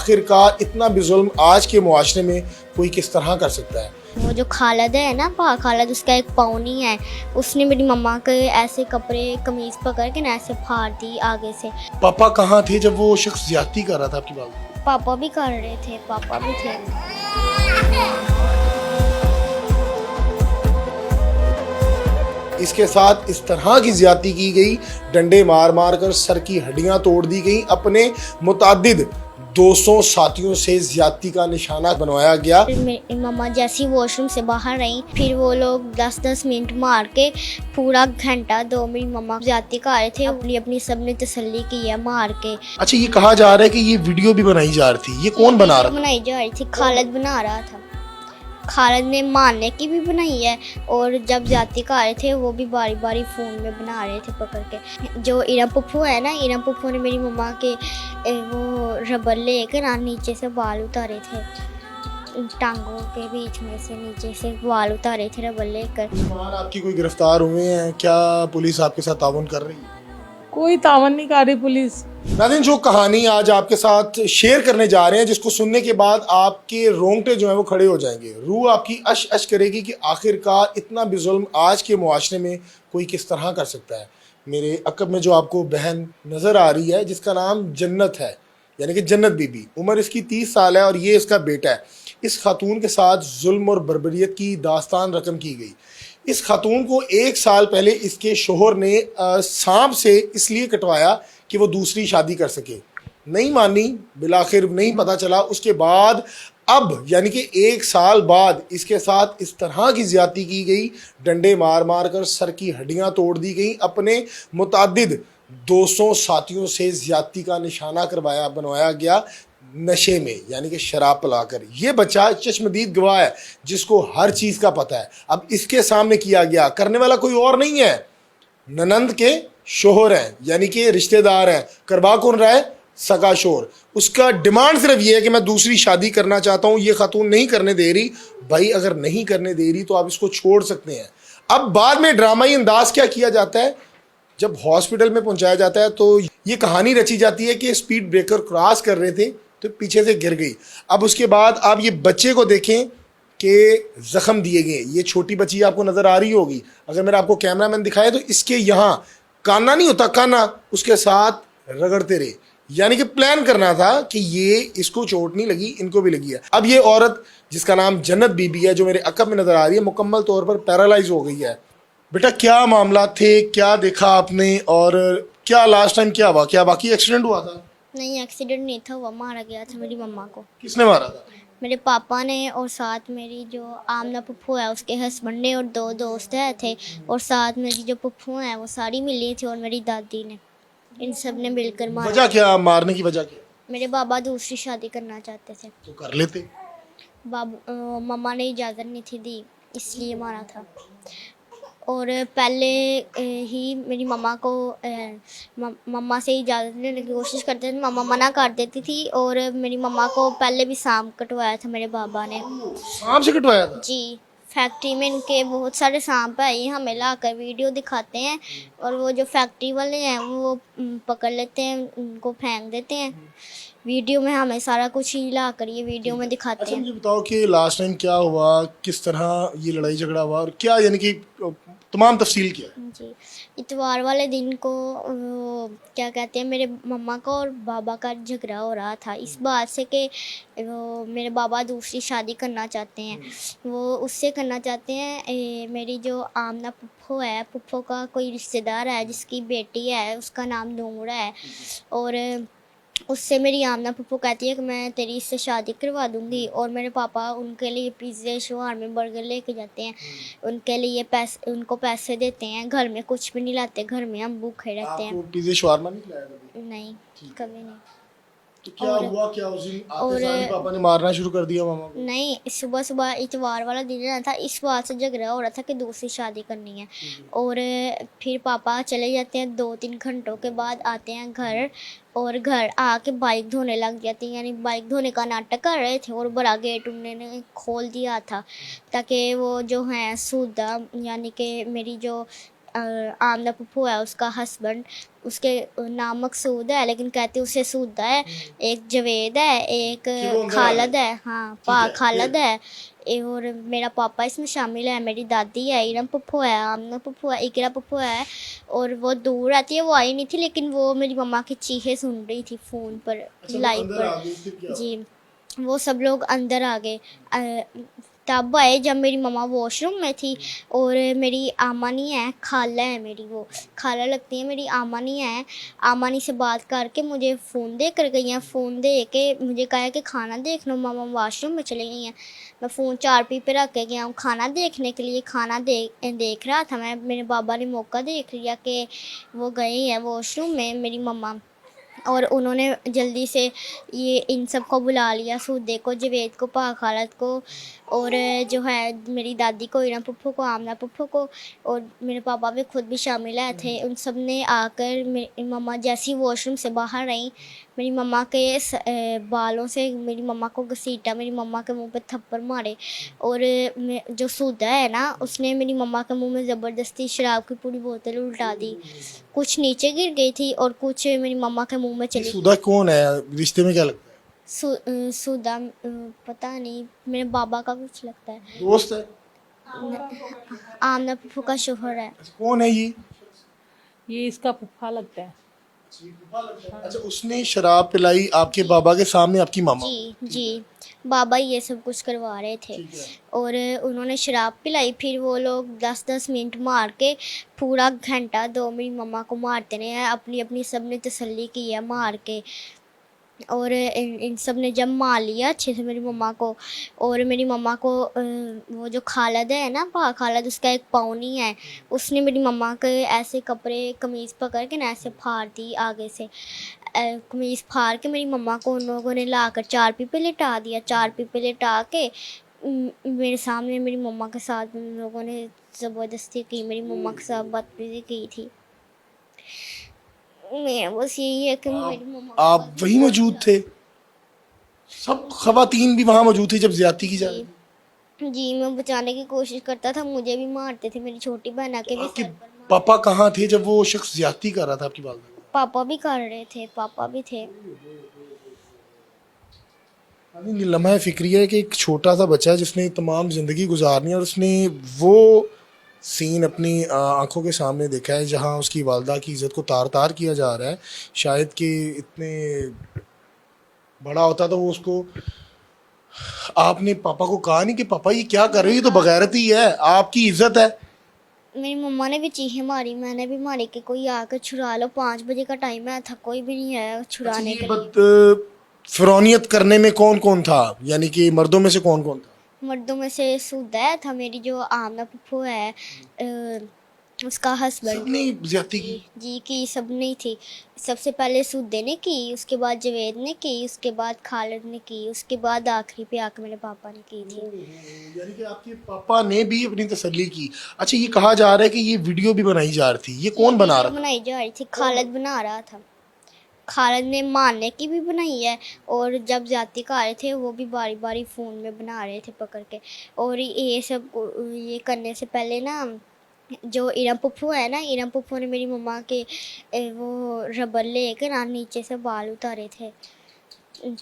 आखिरकार इतना भी जुल्म आज के मुआशरे में कोई किस तरह कर सकता है। वो जो खालद है ना, खालद, उसका एक पौनी है, उसने मेरी मम्मा के ऐसे कपड़े कमीज पकड़ के ना ऐसे फाड़ दी आगे से। पापा कहाँ थे जब वो शख्स ज्यादती कर रहा था आपकी बात? पापा भी कर रहे थे, पापा भी थे। इसके साथ इस तरह की ज्यादती की गई, डंडे मार मार कर सर की हड्डियां तोड़ दी गई, अपने मुतादिद 200 साथियों से ज्यादती का निशाना बनवाया गया। मेरी मम्मा जैसी वॉशरूम से बाहर आई, फिर वो लोग 10-10 मिनट मार के पूरा घंटा दो मेरी मम्मा ज्यादती कर रहे थे। अपनी अपनी सबने तसल्ली की है मार के। अच्छा, ये कहा जा रहा है कि ये वीडियो भी बनाई जा रही थी, ये कौन बना रहा था? बनाई जा रही थी, खालिद बना रहा था। खालिद ने मारने की भी बनाई है, और जब जाती कर रहे थे वो भी बारी बारी फ़ोन में बना रहे थे पकड़ के। जो इरम पप्पू है ना, इरम पप्पू ने मेरी मम्मा के वो रबर लेकर नीचे से बाल उतारे थे, टांगों के बीच में से नीचे से बाल उतारे थे रबर लेकर। आपकी कोई गिरफ्तार हुए हैं क्या? पुलिस आपके साथ ताउन कर रही है? कोई तावन नहीं कर रही पुलिस। नाज़रीन, जो कहानी आज आपके साथ शेयर करने जा रहे हैं, जिसको सुनने के बाद आपके रोंगटे जो हैं वो खड़े हो जाएंगे, रूह आपकी अश अश करेगी कि आखिरकार इतना भी जुल्म आज के मुआशरे में कोई किस तरह कर सकता है। मेरे अकब में जो आपको बहन नज़र आ रही है, जिसका नाम जन्नत है, यानी कि जन्नत बीबी, उम्र इसकी 30 साल है और ये इसका बेटा है। इस खातून के साथ जुल्म और बर्बरियत की दास्तान रकम की गई। इस खातून को 1 साल पहले इसके शोहर ने सांप से इसलिए कटवाया कि वो दूसरी शादी कर सके। नहीं मानी, बिलाखिर नहीं पता चला। उसके बाद अब यानी कि 1 साल बाद इसके साथ इस तरह की ज्यादती की गई, डंडे मार मार कर सर की हड्डियां तोड़ दी गई, अपने मुतादिद 200 साथियों से ज्यादती का निशाना बनवाया गया नशे में, यानी कि शराब पिलाकर। ये बच्चा चश्मदीद गवाह है, जिसको हर चीज़ का पता है। अब इसके सामने किया गया, करने वाला कोई और नहीं है, ननंद के शोहर हैं, यानी कि रिश्तेदार हैं। करवा कौन रहा है? सगा शोहर। उसका डिमांड सिर्फ ये है कि मैं दूसरी शादी करना चाहता हूँ। ये खातून नहीं करने दे रही। भाई, अगर नहीं करने दे रही तो आप इसको छोड़ सकते हैं। अब बाद में ड्रामाई अंदाज क्या किया जाता है, जब हॉस्पिटल में पहुंचाया जाता है तो ये कहानी रची जाती है कि स्पीड ब्रेकर क्रॉस कर रहे थे तो पीछे से गिर गई। अब उसके बाद आप ये बच्चे को देखें कि जख्म दिए गए। ये छोटी बच्ची आपको नज़र आ रही होगी, अगर मेरा आपको कैमरामैन दिखाए तो इसके यहाँ काना नहीं होता, काना उसके साथ रगड़ते रहे, यानी कि प्लान करना था कि ये इसको चोट नहीं लगी, इनको भी लगी है। अब ये औरत जिसका नाम जन्नत बीबी है, जो मेरे अकब में नज़र आ रही है, मुकम्मल तौर पर पैरालाइज हो गई है। बेटा, क्या मामला थे, क्या देखा आपने, और क्या लास्ट टाइम क्या हुआ? क्या बाकी एक्सीडेंट हुआ था? नहीं, एक्सीडेंट नहीं था, वो मारा गया था मेरी मम्मा को। किसने मारा था? मेरे पापा ने, और साथ मेरी जो आमना पप्पू है उसके हस्बैंड ने, और 2 दोस्त है थे, और साथ मेरी जो पप्पू हैं वो सारी मिली थी, और मेरी दादी ने। इन सब ने मिलकर मारा। वजह क्या, मारने की वजह क्या? मेरे बाबा दूसरी शादी करना चाहते थे। तो कर लेते। मम्मा ने इजाज़त नहीं थी दी, इसलिए मारा था। और पहले ही मेरी मम्मा को मम्मा से इजाज़त लेने की कोशिश करते थे, मम्मा मना कर देती थी। और मेरी मम्मा को पहले भी सांप कटवाया था मेरे बाबा ने। सांप से कटवाया था? जी, फैक्ट्री में इनके बहुत सारे सांप है, ये हमें लाकर वीडियो दिखाते हैं, और वो जो फैक्ट्री वाले हैं वो पकड़ लेते हैं, उनको फेंक देते हैं। वीडियो में हमें सारा कुछ ही ला कर ये वीडियो में दिखाते अच्छा, हैं। मुझे बताओ कि लास्ट टाइम क्या हुआ, किस तरह ये लड़ाई झगड़ा हुआ, और क्या यानी कि तमाम तफसील क्या है? जी, इतवार वाले दिन को क्या कहते हैं, मेरे मम्मा को और बाबा का झगड़ा हो रहा था इस बात से कि वो मेरे बाबा दूसरी शादी करना चाहते हैं। वो उससे करना चाहते हैं, मेरी जो आमना पुप्पो है, पुप्पो का कोई रिश्तेदार है जिसकी बेटी है, उसका नाम नूर है, और उससे मेरी आमना पप्पू कहती है कि मैं तेरी इससे शादी करवा दूंगी। और मेरे पापा उनके लिए पिज़्ज़े, शवारमे, बर्गर लेके जाते हैं, उनके लिए उनको पैसे देते हैं। घर में कुछ भी नहीं लाते, घर में हम भूखे रहते हैं। आपको पिज़्ज़ा शवारमा नहीं खिलाया कभी? नहीं, कभी नहीं। तो क्या हुआ, क्या उस दिन आते साल ही पापा ने मारना शुरू कर दिया मामा को? नहीं, सुबह सुबह इतवार वाला दिन रहना था, इस बात से झगड़ा हो रहा था कि दूसरी शादी करनी है। और फिर पापा चले जाते हैं, 2-3 घंटों के बाद आते हैं घर, और घर आके बाइक धोने लग जाती हैं, यानी बाइक धोने का नाटक कर रहे थे, और बड़ा गेट उन्होंने खोल दिया था ताकि वो जो हैं सूदा, यानी कि मेरी जो आमना पप्पू है उसका हस्बैंड, उसके नाम मकसूद है लेकिन कहते उसे सूदा है। एक जवेद है, एक वो अंदर आ खालद गए। है, हाँ पा है, खालद है। और मेरा पापा इसमें शामिल है, मेरी दादी है, इरम पप्पू है, आमना पप्पू है, इकरा पप्पू है। और वो दूर रहती है, वो आई नहीं थी लेकिन वो मेरी मम्मा की चीखें सुन रही थी फ़ोन पर, अच्छा, वो लाइव अंदर आ पर। गए, फिर क्या हुआ? जी, वो सब लोग अंदर आ गए। तब आए जब मेरी मम्मा वॉशरूम में थी। और मेरी आमा नहीं है, खाला है मेरी, वो खाला लगती है मेरी, आमा नहीं है। आमा नहीं से बात करके मुझे फ़ोन दे कर गई हैं, फ़ोन दे के मुझे कहा है कि खाना देख लो, मामा वॉशरूम में चली गई हैं। मैं फ़ोन चारपी पे रख के गया हूँ खाना देखने के लिए, खाना देख रहा था मैं। मेरे बाबा ने मौका देख लिया कि वो गए हैं वॉशरूम में मेरी मम्मा, और उन्होंने जल्दी से ये इन सब को बुला लिया, सूदे को, जवेद को, पा खालत को, और जो है मेरी दादी को, इरम पप्पू को, आमना पप्पू को, और मेरे पापा भी खुद भी शामिल आए थे। उन सब ने आकर मेरी मम्मा जैसी वॉशरूम से बाहर आई, मेरी मम्मा के बालों से मेरी मम्मा को घसीटा, मेरी मम्मा के मुंह पे थप्पड़ मारे। और जो सूदा है ना, उसने मेरी मम्मा के मुंह में ज़बरदस्ती शराब की पूरी बोतल उल्टा दी। कुछ नीचे गिर गई थी और कुछ मेरी मम्मा के मुंह में ये चली। सुधा कौन है, रिश्ते में क्या लगता है? सूदा पता नहीं, मेरे बाबा का कुछ लगता है। दोस्त है? आमना पप्पू का शोहर है। अच्छा, कौन है ये इसका फूफा लगता है। अच्छा, उसने शराब पिलाई आपके बाबा के सामने, आपकी मामा? जी जी, बाबा ये सब कुछ करवा रहे थे। ठीक है। और उन्होंने शराब पिलाई, फिर वो लोग 10-10 मिनट मार के पूरा घंटा दो मेरी मम्मा को मारते रहे हैं, अपनी अपनी सब ने तसल्ली की है मार के। और इन सब ने जब मार लिया अच्छे से मेरी मम्मा को, और मेरी मम्मा को वो जो खालद है ना, पा खालद, उसका एक पौनी है, उसने मेरी मम्मा के ऐसे कपड़े कमीज़ पकड़ के ना ऐसे फाड़ दी आगे से। कमीज़ फाड़ के मेरी मम्मा को उन लोगों ने लाकर चारपी पे लिटा दिया। चारपी पे लिटा के मेरे सामने मेरी मम्मा के साथ उन लोगों ने ज़बरदस्ती की, मेरी मम्मा के साथ बदतमीज़ी की थी। मैं बस यही है कि मेरी मम्मा को आप वहीं मौजूद थे? सब खवातीन भी वहां मौजूद थी जब ज्यादती की जा रही थी? जी, मैं बचाने की कोशिश करता था, मुझे भी मारते थे, मेरी छोटी बहन आके भी आपके सर पर मार। पापा कहाँ थे जब वो शख्स ज्यादती कर रहा था आपकी वालदा? पापा भी कर रहे थे, पापा भी थे। यानी लम्हा फिक्रिया है कि एक छोटा सा बच्चा है जिसने तमाम ज़िंदगी गुजारनी है, और उसने वो सीन अपनी आंखों के सामने देखा है जहां उसकी वालदा की इज़्ज़त को तार तार किया जा रहा है। शायद कि इतने बड़ा होता तो वो उसको, आपने पापा को कहा नहीं कि पापा ये क्या कर रही है, ये तो बगैरती है, आपकी इज्जत है? मेरी मम्मा ने भी चीखें मारी, मैंने भी मारी कि कोई आकर छुड़ा लो, 5 बजे का टाइम है, था कोई भी नहीं है अच्छा, छुड़ाने ये के लिए। फिरौनियत करने में कौन कौन था, यानी कि मर्दों में से कौन कौन था? मर्दों में से सूदा था, मेरी जो आमना पप्पू है, उसका हस्बैंड। सबने ज्यादती की? जी की, सब नहीं थी। सबसे पहले सूदे ने की, उसके बाद जवेद ने की, उसके बाद खालिद ने की, उसके बाद आखिरी पे आके मेरे पापा ने की थी। यानी कि आपके पापा ने भी अपनी तसल्ली की। अच्छा, ये कहा जा रहा है कि ये वीडियो भी बनाई जा रही थी, ये कौन बना रहा था? बनाई जा रही थी, खालिद बना रहा था। खालिद ने मारने की भी बनाई है, और जब जाती का रहे थे वो भी बारी बारी फ़ोन में बना रहे थे पकड़ के। और ये सब ये करने से पहले ना, जो इरम पप्पू है ना, इरम पप्पू ने मेरी मम्मा के वो रबर लेकर ना नीचे से बाल उतारे थे,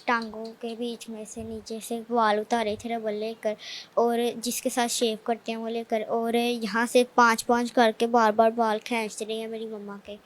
टांगों के बीच में से नीचे से बाल उतारे थे रबर लेकर, और जिसके साथ शेव करते हैं वो लेकर, और यहाँ से 5-5 करके बार बार बाल खींचते रहे हैं मेरी मम्मा के।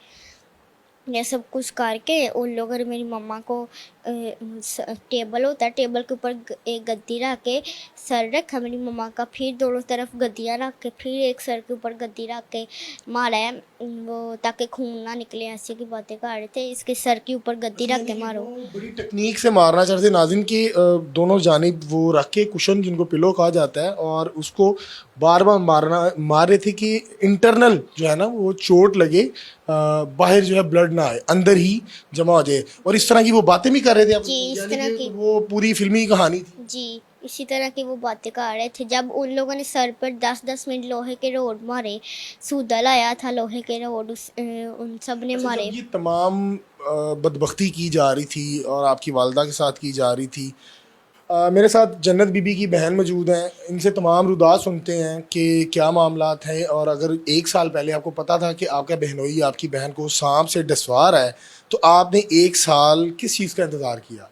ये सब कुछ करके उन लोगों ने मेरी मम्मा को टेबल होता है, टेबल के ऊपर एक गद्दी रख के सर रखा मेरी मम्मा का, फिर दोनों तरफ गद्दियाँ रख के, फिर एक सर के ऊपर गद्दी रख के मारा है वो, ताकि खून ना निकले, ऐसे की बातें कर रहे थे, इसके सर के ऊपर गद्दी रख के मारो। वो बड़ी टेक्निक से मारना चाहते थे नाज़रीन की, दोनों जानिब वो रख के कुशन, जिनको पिलो कहा जाता है, और उसको बार बार मार रहे थे कि इंटरनल जो है ना वो चोट लगे, बाहर जो है ब्लड ना आए, अंदर ही जमा हो जाए, और इस तरह की वो बातें भी कर रहे थे आप? जी, इस यानी तरह कि की। वो पूरी फिल्मी कहानी थी। जी, इसी तरह की वो बातें कर रहे थे। जब उन लोगों ने सर पर 10-10 मिनट लोहे के रोड मारे, सूदा लाया था लोहे के रोड, उन सब ने अच्छा, मारे। जब ये तमाम बदबख्ती की जा रही थी और आपकी वालदा के साथ की जा रही थी, मेरे साथ जन्नत बीबी की बहन मौजूद हैं। इनसे तमाम रुदात सुनते हैं कि क्या मामलात हैं, और अगर 1 साल पहले आपको पता था कि आपका बहनोई आपकी बहन को सांप से डसवा रहा है तो आपने 1 साल किस चीज़ का इंतज़ार किया?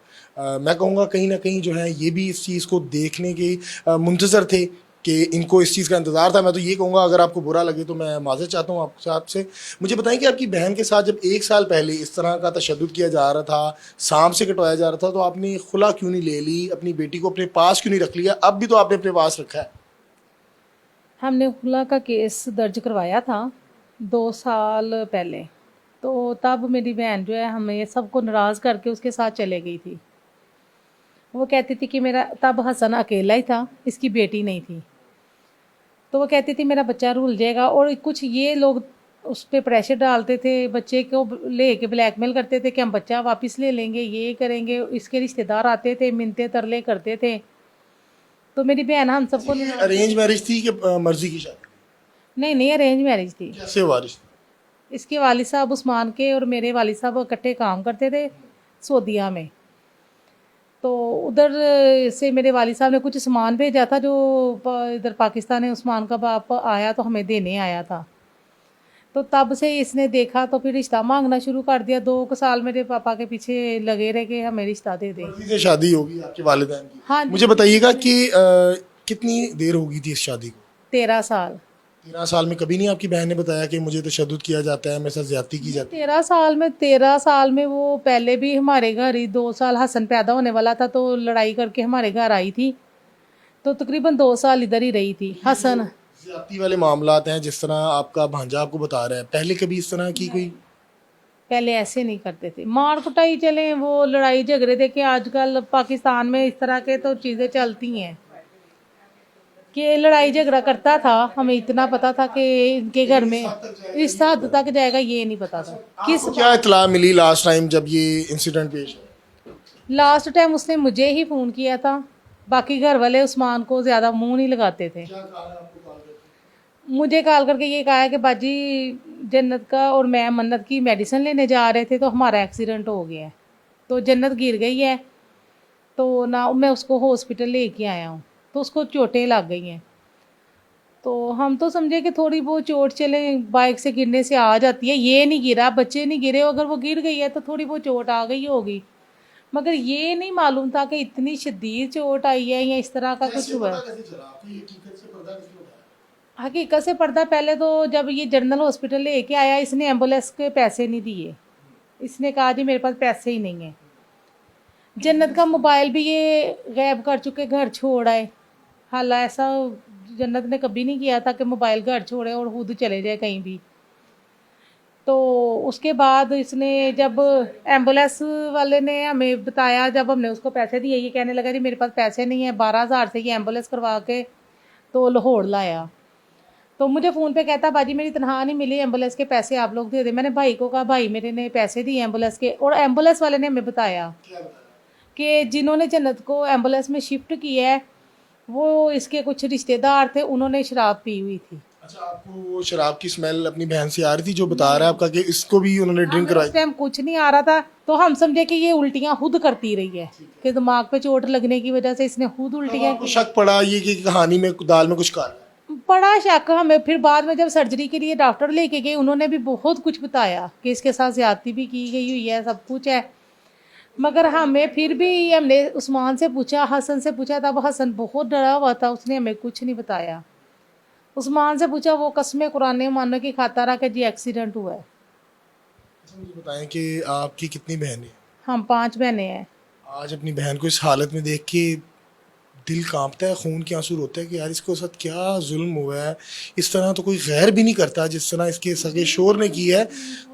मैं कहूँगा कहीं ना कहीं जो है ये भी इस चीज़ को देखने के मुंतज़र थे कि इनको इस चीज़ का इंतज़ार था। मैं तो ये कहूँगा, अगर आपको बुरा लगे तो मैं माज़रत चाहता हूँ आपसे। मुझे बताएं कि आपकी बहन के साथ जब 1 साल पहले इस तरह का तशद्दुद किया जा रहा था, सांप से कटवाया जा रहा था, तो आपने खुला क्यों नहीं ले ली? अपनी बेटी को अपने पास क्यों नहीं रख लिया? अब भी तो आपने अपने पास रखा है। हमने खुला का केस दर्ज करवाया था 2 साल पहले। तो तब मेरी बहन जो है हमें सबको नाराज़ करके उसके साथ चले गई थी। वो कहती थी कि मेरा, तब हसन अकेला ही था, इसकी बेटी नहीं थी। तो वो कहती थी मेरा बच्चा रुल जाएगा, और कुछ ये लोग उस पर प्रेशर डालते थे, बच्चे को ले के ब्लैकमेल करते थे कि हम बच्चा वापस ले लेंगे, ये करेंगे। इसके रिश्तेदार आते थे, मिन्नतें तरले करते थे। तो मेरी बहन हम सबको अरेंज मैरिज थी कि मर्जी की शादी? नहीं नहीं, अरेंज मैरिज थी। कैसे हुआ रिश्ता? इसके वालिद साहब उस्मान के और मेरे वालिद साहब इकट्ठे काम करते थे सऊदीया में। तो उधर से मेरे वालिद साहब ने कुछ सामान भेजा था जो इधर पाकिस्तान है। उस्मान का बाप आया तो हमें देने आया था। तो तब से इसने देखा तो फिर रिश्ता मांगना शुरू कर दिया। 2 साल मेरे पापा के पीछे लगे रहे कि हमें रिश्ता दे दें। मर्जी से शादी होगी आपके वालिदैन की? हाँ जी। मुझे बताइएगा कि कितनी देर होगी थी इस शादी को? 13 साल। 13 साल में कभी नहीं आपकी बहन ने बताया कि मुझे तशद्दुद किया जाता है, मेरे साथ ज्यादती की जाती है? 13 साल में वो पहले भी हमारे घर ही 2 साल हसन पैदा होने वाला था तो लड़ाई करके हमारे घर आई थी। तो तकरीबन 2 साल इधर ही रही थी। हसन ज्यादती वाले मामलात हैं जिस तरह आपका भांजा आपको बता रहा है, पहले कभी इस तरह की कोई? पहले ऐसे नहीं करते थे, मार कुटाई चले, वो लड़ाई झगड़े देखे। आजकल पाकिस्तान में इस तरह के तो चीज़ें चलती हैं कि लड़ाई झगड़ा करता था। हमें इतना पता था कि इनके घर में इस हद तक जाएगा, ये नहीं पता था। किस क्या इतला मिली लास्ट टाइम जब ये इंसिडेंट पेश है? लास्ट टाइम उसने मुझे ही फ़ोन किया था, बाकी घर वाले उस्मान को ज़्यादा मुंह नहीं लगाते थे। मुझे कॉल करके ये कहा है कि बाजी जन्नत का और मैं मन्नत की मेडिसिन लेने जा रहे थे तो हमारा एक्सीडेंट हो गया है, तो जन्नत गिर गई है, तो ना मैं उसको हॉस्पिटल लेके आया हूँ, तो उसको चोटें लग गई हैं। तो हम तो समझे कि थोड़ी बहुत चोट चले, बाइक से गिरने से आ जाती है, ये नहीं गिरा, बच्चे नहीं गिरे। अगर वो गिर गई है तो थोड़ी बहुत चोट आ गई होगी, मगर ये नहीं मालूम था कि इतनी शदीद चोट आई है या इस तरह का कुछ हुआ है। हकीकत से पर्दा पहले तो जब ये जनरल हॉस्पिटल लेके आया, इसने एम्बुलेंस के पैसे नहीं दिए। इसने कहा जी मेरे पास पैसे ही नहीं है। जन्नत का मोबाइल भी ये गायब कर चुके, घर छोड़ आए। हालांकि ऐसा जन्नत ने कभी नहीं किया था कि मोबाइल घर छोड़े और खुद चले जाए कहीं भी। तो उसके बाद इसने, जब एम्बुलेंस वाले ने हमें बताया, जब हमने उसको पैसे दिए, ये कहने लगा जी मेरे पास पैसे नहीं है। 12,000 से ये एम्बुलेंस करवा के तो लाहौर लाया। तो मुझे फ़ोन पे कहता बाजी मेरी तनख्वाह नहीं मिली, एम्बुलेंस के पैसे आप लोग दे दे। मैंने भाई को कहा भाई मेरे ने पैसे दिए एम्बुलेंस के, और एम्बुलेंस वाले ने हमें बताया कि जिन्होंने जन्नत को एम्बुलेंस में शिफ्ट किया है वो इसके कुछ रिश्तेदार थे, उन्होंने शराब पी हुई थी। अच्छा, आपको वो शराब की स्मेल अपनी बहन से आ रही थी जो बता रहा है आपका कि इसको भी उन्होंने ड्रिंक करवाई? उस टाइम कुछ नहीं आ रहा था, तो हम समझे कि ये उल्टियाँ खुद करती रही है कि दिमाग पे चोट लगने की वजह से इसने खुद उल्टियाँ आपको शक पड़ा ये कि कहानी में दाल में कुछ काला है? बड़ा शक हमें। फिर बाद में जब सर्जरी के लिए डॉक्टर लेके गए, उन्होंने भी बहुत कुछ बताया कि इसके साथ ज्यादती भी की गई हुई है, सब कुछ है। मगर हमें फिर भी, हमने उस्मान से पूछा, हसन से पूछा, तब हसन बहुत डरा हुआ था, उसने हमें कुछ नहीं बताया। उस्मान से पूछा, वो कसमें कुरान मानने की खाता रहा कि जी एक्सीडेंट हुआ है। अच्छा, मुझे बताएं कि आपकी कितनी बहनें हैं? हम 5 बहनें हैं। आज अपनी बहन को इस हालत में देख के दिल कांपता है, खून के आंसू रोते हैं कि यार इसके साथ क्या जुल्म हुआ है। इस तरह तो कोई गैर भी नहीं करता जिस तरह इसके सगे शोर ने की है।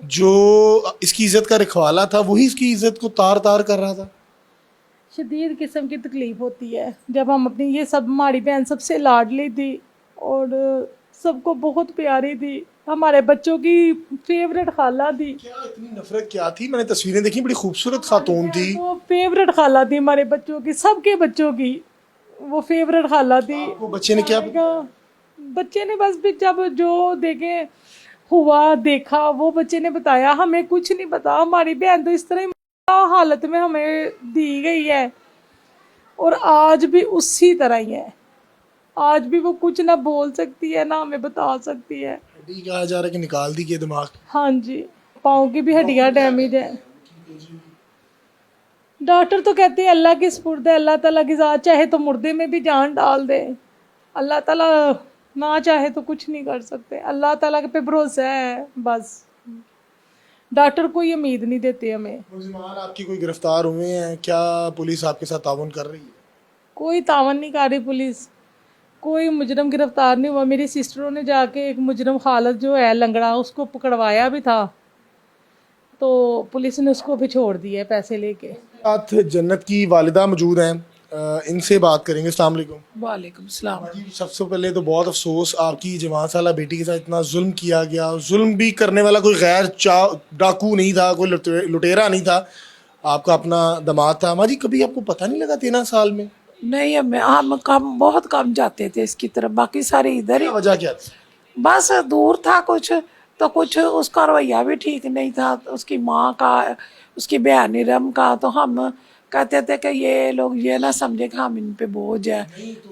जो इसकी इज्जत का रखवाला था वही इसकी इज्जत को तार तार कर रहा था। शदीद किस्म की तकलीफ होती है जब हम अपनी, ये सब हमारी बहन सबसे लाडली थी और सबको बहुत प्यारी थी, हमारे बच्चों की फेवरेट खाला थी। क्या इतनी नफरत क्या थी? मैंने तस्वीरें देखी, बड़ी खूबसूरत खातून थी। वो फेवरेट खाला थी हमारे बच्चों की, सबके बच्चों की वो फेवरेट खाला थी। वो बच्चे ने क्या? बच्चे ने बस भी जब जो देखे हुआ देखा वो बच्चे ने बताया, हमें कुछ नहीं पता। हमारी बहन तो इस तरह हालत में हमें दी गई है। और आज भी उसी तरह ही है। आज भी वो कुछ ना बोल सकती है ना हमें बता सकती है। हड्डी कहा जा रहा है कि निकाल दी के दिमाग। हाँ जी, पाँव की भी हड्डियाँ डैमेज है। डॉक्टर तो कहते हैं अल्लाह की सुपुर्द है, अल्लाह ताला की ज़ात, चाहे तो मुर्दे में भी जान डाल दे। अल्लाह ताला ना चाहे तो कुछ नहीं कर सकते। अल्लाह ताला पे भरोसा है बस। डॉक्टर कोई उम्मीद नहीं देते हमें। मुलजिमान आपकी कोई गिरफ्तार हुए हैं क्या? पुलिस आपके साथ ताउन कर रही है? कोई तावन नहीं कर रही पुलिस, कोई मुजरम गिरफ्तार नहीं हुआ। मेरी सिस्टरों ने जाके एक मुजरम खालिद जो है लंगड़ा, उसको पकड़वाया भी था, तो पुलिस ने उसको भी छोड़ दिया है पैसे लेके। साथ जन्नत की वालिदा मौजूद हैं, इनसे बात करेंगे। अस्सलाम वालेकुम। वालेकुम सलाम। जी, सबसे पहले तो बहुत अफसोस, आपकी जवान साला बेटी के साथ इतना जुल्म किया गया। जुल्म भी करने वाला कोई गैर डाकू नहीं था, कोई लुटेरा नहीं था, आपका अपना दामाद था। माँ जी, कभी आपको पता नहीं लगा 13 साल में? नहीं, हम कम, बहुत कम जाते थे इसकी तरफ, बाकी सारे इधर ही। वजह क्या थी? बस दूर था कुछ, तो कुछ उसका रवैया भी ठीक नहीं था, उसकी माँ का, उसकी बहन निरम का। तो हम कहते थे कि ये लोग ये ना समझे कि हम इन पे बोझ है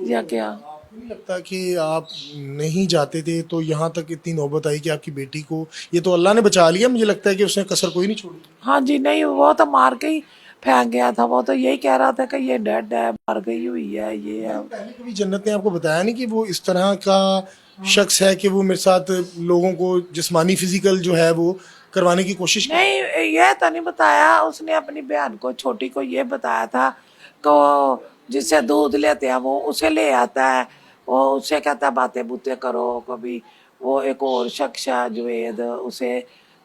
या क्या। आपको नहीं लगता कि आप नहीं जाते थे तो यहाँ तक इतनी नौबत आई कि आपकी बेटी को, ये तो अल्लाह ने बचा लिया, मुझे लगता है कि उसने कसर कोई नहीं छोड़ी। हाँ जी, नहीं वो तो मार के ही फेंक गया था। वो तो यही कह रहा था कि ये डेड है, मर गई हुई है, ये है। पहले कभी जन्नत ने आपको बताया नहीं कि वो इस तरह का शख्स है कि वो मेरे साथ लोगों को जिस्मानी फिजिकल जो है वो करवाने की कोशिश की? नहीं, ये तो नहीं बताया। उसने अपनी बहन को, छोटी को, ये बताया था कि वो जिससे दूध लेते हैं वो उसे ले आता है, वो उससे कहता है बातें बूतें करो। कभी वो एक और शख्स है जुवेद, उसे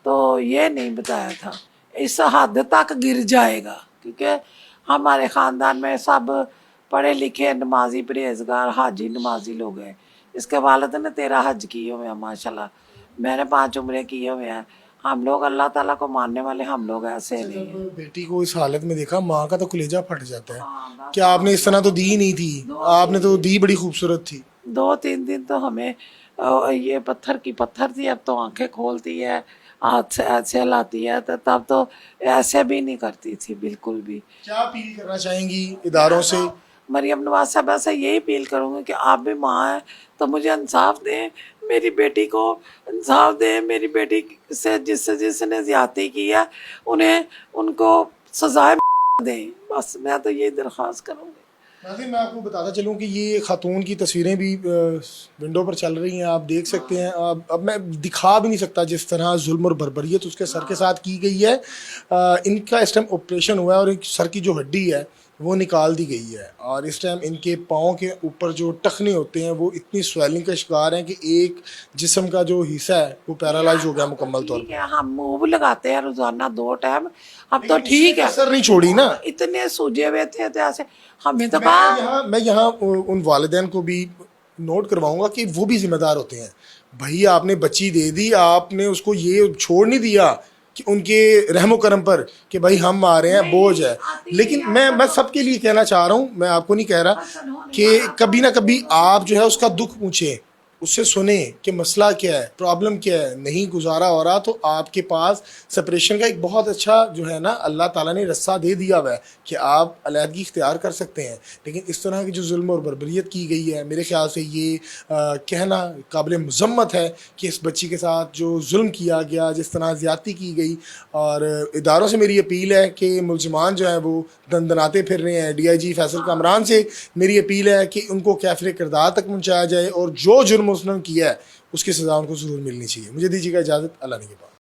तो ये नहीं बताया था। इस हद तक गिर जाएगा क्योंकि हमारे ख़ानदान में सब पढ़े लिखे नमाजी परहेजगार हाजी नमाजी लोग हैं। इसके वालिद ने 13 हज किए हुए हैं माशाल्लाह, मैंने 5 उम्रे किए हुए हैं। हम लोग अल्लाह ताला को मानने वाले हम लोग ऐसे नहीं हैं। बेटी को इस हालत में देखा, माँ का तो कलेजा फट जाता है। क्या आपने इस तरह तो दी नहीं थी? आपने तो दी, बड़ी खूबसूरत थी। 2-3 दिन तो हमें ये पत्थर की पत्थर थी, अब तो आंखें खोलती है, हाथ से ऐसे लाती है। तो तब तो ऐसे भी नहीं करती थी बिल्कुल भी। क्या अपील करना चाहेंगी इदारों से? मरियम नवाज साहबा से यही अपील करूँगी कि आप भी माँ हैं तो मुझे इंसाफ दें, मेरी बेटी को इंसाफ दें। मेरी बेटी से जिसने ज्यादती की है उन्हें उनको सजाएं दें। बस मैं तो यही दरख्वास्त करूँगी। नाज़रीन, मैं आपको बताता चलूँ कि ये खातून की तस्वीरें भी विंडो पर चल रही हैं, आप देख सकते हैं। अब मैं दिखा भी नहीं सकता जिस तरह जुल्म और बर्बरियत उसके सर के साथ की गई है। इनका इस टाइम ऑपरेशन हुआ है और सर की जो हड्डी है वो निकाल दी गई है, और इस टाइम इनके पाँव के ऊपर जो टखने होते हैं वो इतनी स्वेलिंग का शिकार हैं कि एक जिस्म का जो हिस्सा है वो पैरालाइज हो गया मुकम्मल तौर ठीक है, हम मूव लगाते हैं रोजाना 2 टाइम, अब तो ठीक है। असर नहीं छोड़ी ना। इतने सूजे हुए थे तो ऐसे हमें तो कहा। मैं यहाँ उन वालिदैन को भी नोट करवाऊंगा कि वो भी जिम्मेदार होते हैं। भाई, आपने बच्ची दे दी, आपने उसको ये छोड़ नहीं दिया कि उनके रहमो करम पर कि भाई हम आ रहे हैं, बोझ है। लेकिन मैं सबके लिए कहना चाह रहा हूँ, मैं आपको नहीं कह रहा, कि कभी ना कभी आप जो है उसका दुख पूछें, उससे सुने कि मसला क्या है, प्रॉब्लम क्या है। नहीं गुजारा हो रहा तो आपके पास सेपरेशन का एक बहुत अच्छा जो है ना अल्लाह ताला ने रस्सा दे दिया हुआ है कि आप अलहदगी इख्तियार कर सकते हैं। लेकिन इस तरह की जो जुल्म और बर्बरियत की गई है, मेरे ख्याल से ये कहना काबिल मज़म्मत है कि इस बच्ची के साथ जो जुल्म किया गया, जिस तरह ज़्यादती की गई। और इदारों से मेरी अपील है कि मुलजमान जो हैं वो दंदनाते फिर रहे हैं। DIG फैसल कामरान से मेरी अपील है कि उनको कैफिर किरदार तक पहुँचाया जाए और जो जुर्म उसने किया है उसकी सज़ा उनको ज़रूर मिलनी चाहिए। मुझे दीजिएगा इजाज़त, अल्लाह ने के बाद।